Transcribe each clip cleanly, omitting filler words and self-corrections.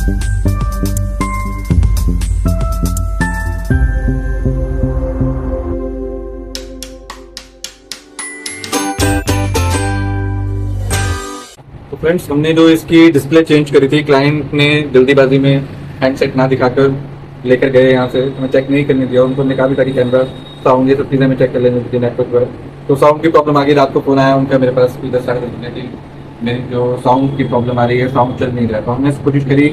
तो फ्रेंड्स, हमने जो इसकी डिस्प्ले चेंज करी थी, क्लाइंट ने जल्दीबाजी में हैंडसेट ना दिखाकर लेकर गए यहाँ से, हमें चेक नहीं करने दिया। उनको हमने कहा भी था कि कैमरा, साउंड, ये सब चीज़ें हमें चेक कर लेने दीजिए नेटवर्क पर। तो साउंड की प्रॉब्लम आ गई। रात को फ़ोन आया उनका मेरे पास, इधर साढ़े 10 बजे की मेरी जो साउंड की प्रॉब्लम आ रही है, साउंड चल नहीं रहा। तो हमने कोशिश करी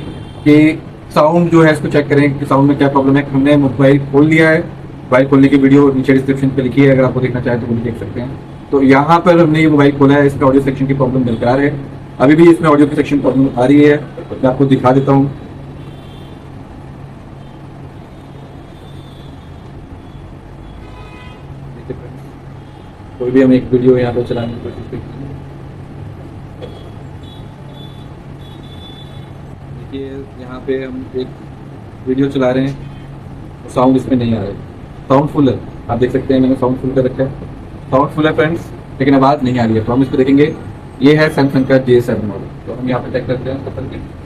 कि साउंड जो है इसको चेक करें कि साउंड में क्या प्रॉब्लम है। हमने मोबाइल खोल लिया है, मोबाइल खोलने की वीडियो नीचे डिस्क्रिप्शन पे लिखी है, अगर आपको देखना चाहें तो वो भी देख सकते हैं। तो यहाँ पर हमने ये मोबाइल खोला है, इसका ऑडियो सेक्शन की प्रॉब्लम बरकरार है। अभी भी इसमें ऑडियो की सेक्शन प्रॉब्लम आ रही है, मैं आपको दिखा देता हूँ। कोई भी हम एक वीडियो यहाँ पर चलाने की कोशिश करते हैं। देखिए, यहाँ पे हम एक वीडियो चला रहे हैं, साउंड इसमें नहीं आ रहा है। साउंड फुल है, आप देख सकते हैं, मैंने साउंड फुल कर रखा है। साउंड फुल है फ्रेंड्स, लेकिन आवाज़ नहीं आ रही है। तो हम इसको देखेंगे। ये है सैमसंग का J7 मॉडल। तो हम यहाँ पे चेक करते हैं सफर के।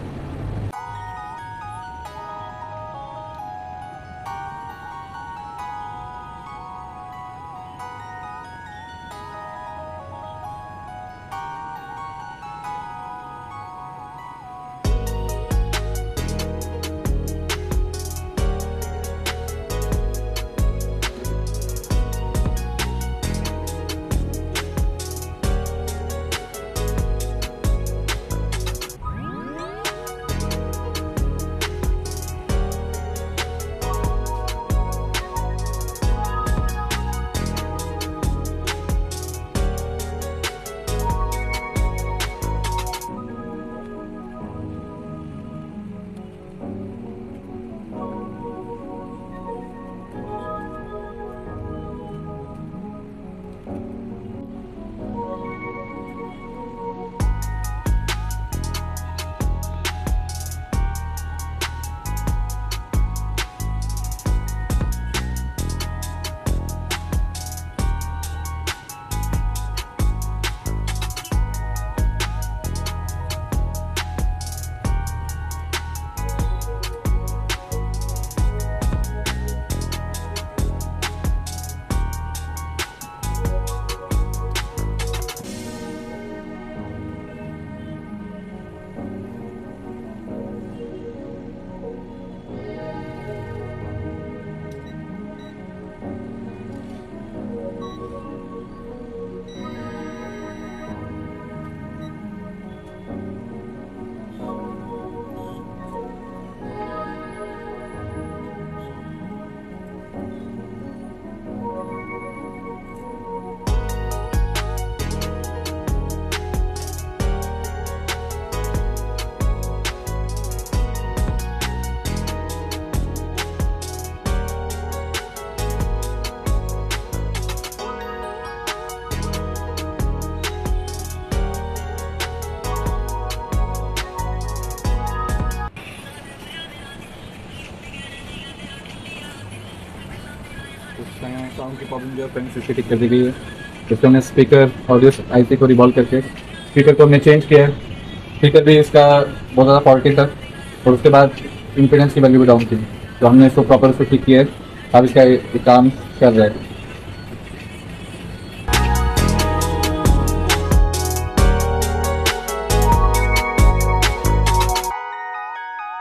साउंड की प्रॉब्लम जो है फ्रेंड्स इसकी ठीक कर दी गई है। इसको हमने स्पीकर ऑडियो आईसी को रिवॉल्व करके स्पीकर को हमने चेंज किया है। स्पीकर भी इसका बहुत ज़्यादा फॉल्टी था और उसके बाद इम्पीडेंस की वैल्यू भी डाउन थी। तो हमने इसको प्रॉपर से ठीक किया है। अब इसका काम कर रहा है।